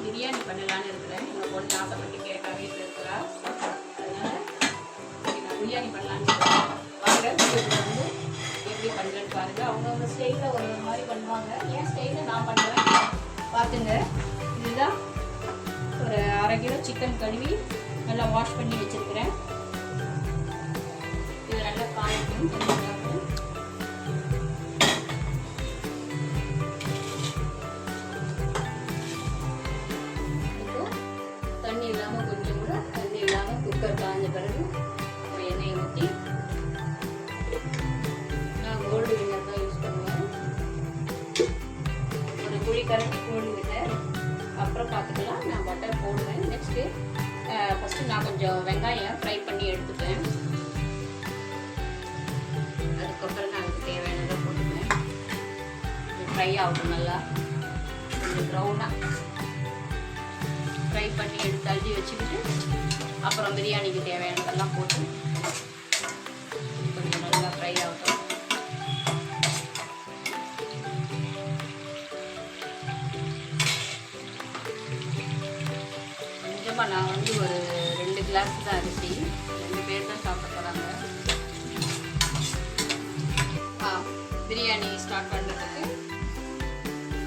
பிரியாணி பண்ணலான்னு இருக்கிறேன். எங்கள் பொண்ணு ஆசைப்பட்டு கேட்டா வீட்டில் இருக்கிறா. அதனால் நான் பிரியாணி பண்ணலான்னு இருக்கிறேன். வாங்க வீட்டில் வந்து எப்படி பண்ணுறேன்னு பாருங்கள். அவங்கவுங்க ஸ்டைலில் ஒரு மாதிரி பண்ணுவாங்க. என் ஸ்டைலில் நான் பண்ணுறேன் பார்த்துங்க. இதுதான் ஒரு 1/2 கிலோ சிக்கன் கழுவி நல்லா வாஷ் பண்ணி வச்சுருக்கிறேன். இது நல்லா காயணும். தண்ணி இல்லாமல் கொஞ்சம் கூட தண்ணி இல்லாமல் குக்கர் காய்ஞ்ச பிறகு எண்ணெய் ஊற்றி, நான் கோல்டு வின்னர் தான் யூஸ் பண்ணுவேன். ஒரு குழி கரண்டி கோல்டு வின்னர். அப்புறம் பார்த்துக்கலாம், நான் பட்டர் போடுவேன். நெக்ஸ்ட்டு ஃபஸ்ட்டு நான் கொஞ்சம் வெங்காயம் ஃப்ரை பண்ணி எடுத்துப்பேன். அதுக்கப்புறம் நான் அதுக்கு தேவையானதை போட்டுப்பேன். ஃப்ரை ஆகட்டும், நல்லா கொஞ்சம் ப்ரௌனாக ஃப்ரை பண்ணி எடுத்து அழுதி வச்சுக்கிட்டு அப்புறம் பிரியாணிக்கு தேவையானதெல்லாம் போட்டு கொஞ்சம் நல்லா ஃப்ரை ஆகட்டும். கொஞ்சமாக நான் வந்து ஒரு 2 கிளாஸ் தான் அரிசி, 2 பேர் தான் சாப்பிட போகிறாங்க. பிரியாணி ஸ்டார்ட் பண்ணுறதுக்கு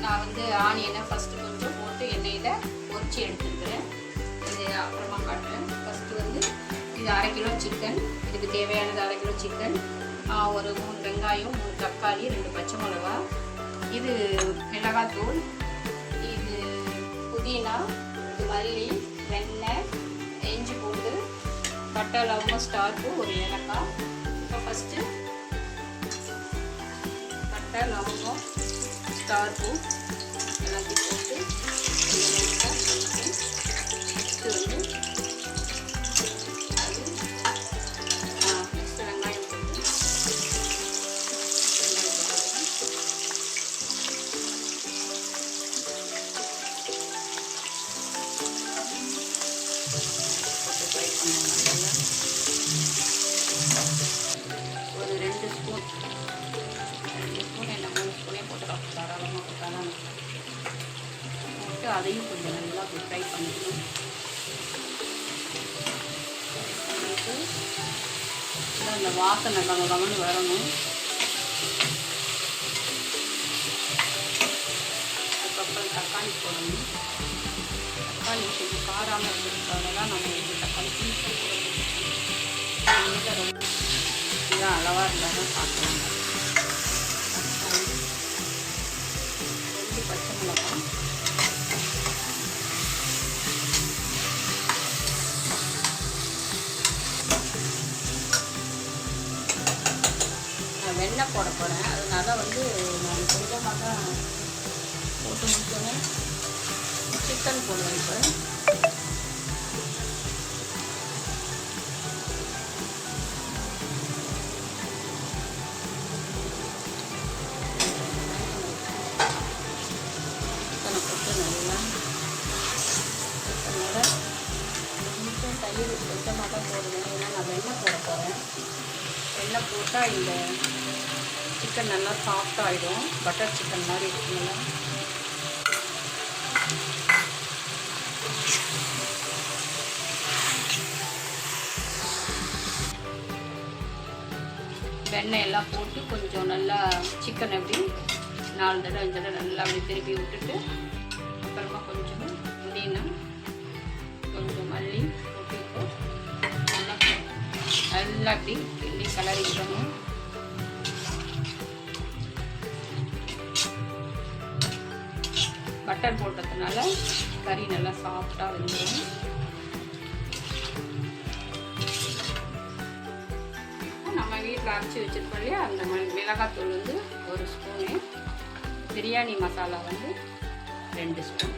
நான் வந்து ஆனியனை ஃபஸ்ட்டு கொஞ்சம் போட்டு எண்ணெயில் பொரிச்சு எடுத்துருக்கிறேன். இது அப்புறமா காட்டுறேன். ஃபஸ்ட்டு வந்து இது 1/2 கிலோ சிக்கன். இதுக்கு தேவையானது 1/2 கிலோ சிக்கன், ஒரு 3 வெங்காயம், 3 தக்காளி, 2 பச்சை மிளகா, இது மிளகாத்தூள், இது புதினா, இது மல்லி, வெண்ணெய், இஞ்சி பூண்டு, பட்டை, லவங்கம், ஸ்டார் பூ, ஒரு ஏலக்காய். இப்போ ஃபஸ்ட்டு பட்டை, லவங்கம், ஸ்டார் பூ எல்லாத்தையும் போட்டு நெக்ஸ்ட்டு வந்து அது நெக்ஸ்ட்டு வெங்காயம் போட்டு ஃப்ரை பண்ணலாம். ஒரு 2 ஸ்பூன் என்ன 3 ஸ்பூனே போட்டுக்கலாம். தாராளமாக போட்டாலும் போட்டு அதையும் கொஞ்சம் நல்லா ஃப்ரை பண்ணிக்கணும். பண்ணிட்டு அந்த வாசனை கமன்னு வரணும். அதுக்கப்புறம் தக்காளி போடணும். தக்காளி கொஞ்சம் காராமல் இருக்கிறதுக்காக தான் நம்ம வந்து தக்காளி போடணும். ரொம்ப இதெல்லாம் அளவாக இருந்தால் தான் சாப்பிடுவாங்க. தக்காளி, பச்சை மிளகாய், நான் வெண்ணெய் போட போகிறேன். அதனால வந்து நான் கொஞ்சமாக தான் போட்டு முடிச்சோன்னே சிக்கன் போடுவேன். இப்போ சிக்கனை போட்டு நல்லா சிக்கனோட கொஞ்சம் தயிர் கொஞ்சமாக தான் போடுவேன். ஏன்னா நான் வெண்ணெய் போட போகிறேன். வெண்ணெய் போட்டால் இந்த சிக்கன் நல்லா சாஃப்டாகிடும். பட்டர் சிக்கன் மாதிரி இருக்குங்களா. வெண்ணெய் எல்லாம் போட்டு கொஞ்சம் நல்லா சிக்கன் எப்படி 4 தடவை 5 தடவை நல்லா அப்படி திருப்பி விட்டுட்டு அப்புறமா கொஞ்சம் புதினா, கொஞ்சம் மல்லி போட்டு நல்லா அப்படி கிண்டி கலரிக்கணும். பட்டர் போட்டதுனால கறி நல்லா சாஃப்டாக வெந்துடும். நம்ம வீட்டில் அரைச்சி வச்சுருக்கோம் இல்லையா, அந்த மிளகாத்தூள் வந்து 1 ஸ்பூனு, பிரியாணி மசாலா வந்து 2 ஸ்பூன்,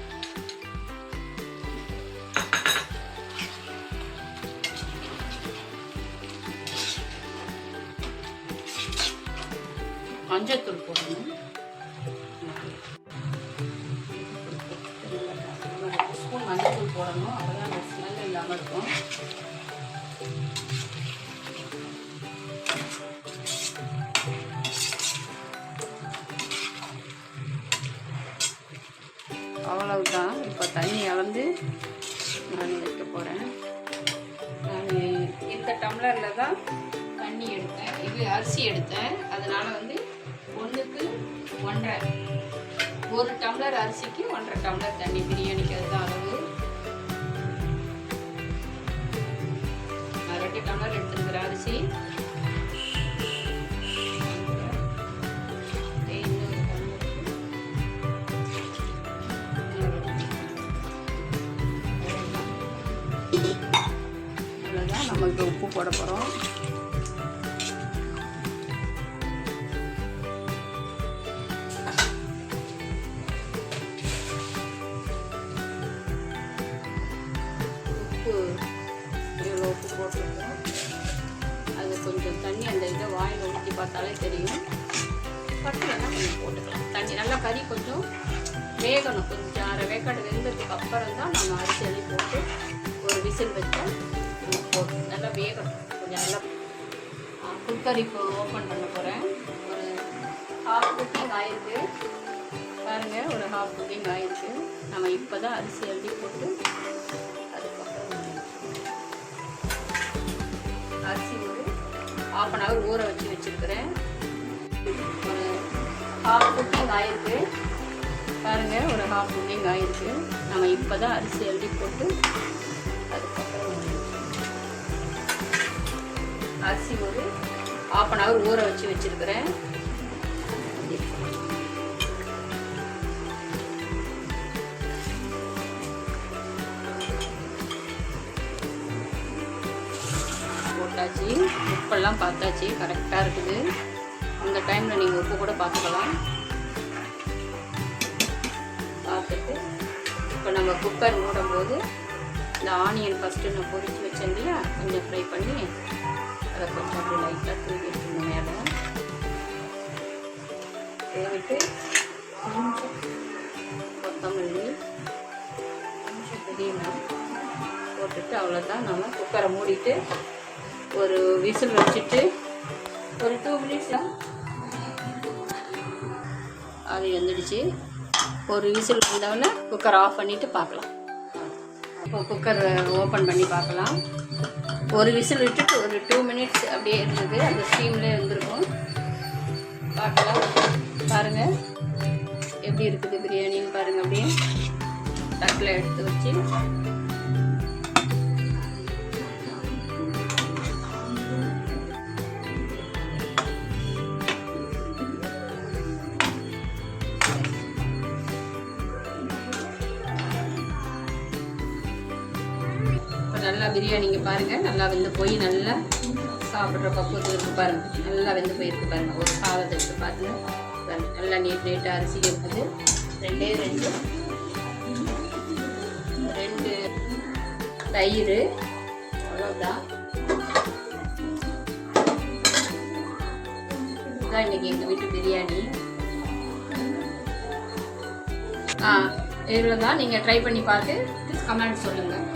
மஞ்சத்தூள் போடணும். 2 ஸ்பூன் மஞ்சத்தூள் போடணும். அப்போ தான் அந்த ஸ்மெல் இல்லாமல் இருக்கும். அவ்வளவுதான். இப்போ தண்ணி அளந்து நான் வைக்க போகிறேன். நான் இந்த டம்ளரில் தான் தண்ணி எடுத்தேன், இது அரிசி எடுத்தேன். அதனால் வந்து 1க்கு 1.5, 1 டம்ளர் அரிசிக்கு 1.5 டம்ளர் தண்ணி. பிரியாணிக்கு அதுதான் அளவு. நான் 2 டம்ளர் எடுத்துருக்கிற அரிசி. அவ்வளோதான், நமக்கு உப்பு போட போகிறோம். உப்பு போட்டுருக்கோம். அது கொஞ்சம் தண்ணி அந்த இதை வாயில் ஊற்றி பார்த்தாலே தெரியும். பட்டலைன்னா கொஞ்சம் போட்டுக்கலாம். தண்ணி நல்லா கறி கொஞ்சம் வேகணும். கொஞ்சம் அரை வேக்காடு வெந்ததுக்கு அப்புறம் தான் நம்ம அரிசி அள்ளி போட்டு ஒரு விசில் வச்சா போட்டு நல்லா வேகணும். கொஞ்சம் நல்லா குக்கர் இப்போ ஓப்பன் பண்ண போகிறேன். ஒரு ஹாஃப் குக்கிங் ஆயிருக்கு பாருங்கள். ஒரு ஹாஃப் குக்கிங் ஆயிருக்கு. நம்ம இப்போ தான் அரிசி அள்ளி போட்டு அரிசி ஒரு 1/2 hour ஊற வச்சுருக்கிறேன். ஒரு ஹாஃப் குக்கிங் ஆயிருக்கு பாருங்கள். ஒரு ஹாஃப் குக்கிங் ஆயிருக்கு. நம்ம இப்போ தான் அரிசி அள்ளி போட்டு அதுக்கப்புறம் அரிசி ஒரு 1/2 hour ஊற வச்சுருக்கிறேன். போட்டாச்சு, உப்பெல்லாம் பார்த்தாச்சு, கரெக்டாக இருக்குது. அந்த டைமில் நீங்கள் உப்பு கூட பார்த்துக்கலாம். பார்த்துட்டு இப்போ நம்ம குக்கர் மூடும்போது இந்த ஆனியன் ஃபஸ்ட்டு நான் பொரிச்சு வச்சேன் இல்லையா, கொஞ்சம் ஃப்ரை பண்ணி அதை கொஞ்சம் அப்படி லைட்டாக தூக்கி வச்சுக்கணும் மேலே. தேவைக்கு கொஞ்சம் கொத்தமல்லி, கொஞ்சம் புதினா போட்டுட்டு அவ்வளோதான். நம்ம குக்கரை மூடிட்டு ஒரு விசில் வச்சுட்டு ஒரு 2 minutes அது வெந்துடுச்சு. ஒரு விசில் வந்தவுடனே குக்கர் ஆஃப் பண்ணிவிட்டு பார்க்கலாம். இப்போ குக்கர் ஓப்பன் பண்ணி பார்க்கலாம். ஒரு விசில் விட்டுட்டு ஒரு 2 minutes அப்படியே இருந்தது. அந்த ஸ்டீம்லேயே இருந்திருக்கும். பார்க்கலாம். பாருங்கள் எப்படி இருக்குது பிரியாணின்னு பாருங்கள். அப்படியே தட்டில் எடுத்து வச்சு நல்லா பிரியாணிங்க பாருங்கள். நல்லா வெந்து போய் நல்லா சாப்பிட்ற பக்குவத்தில் இருக்குது பாருங்கள். நல்லா வெந்து போயிருக்கு பாருங்கள். ஒரு சாதத்தை எடுத்து பாருங்கள். நல்லா நீட்டாக அரிசி இருக்குது. 2 தயிர், அவ்வளோதான். இதுதான் இன்றைக்கி எங்கள் வீட்டு பிரியாணி. இவ்வளோ தான். நீங்கள் ட்ரை பண்ணி பார்த்து கமெண்ட் சொல்லுங்கள்.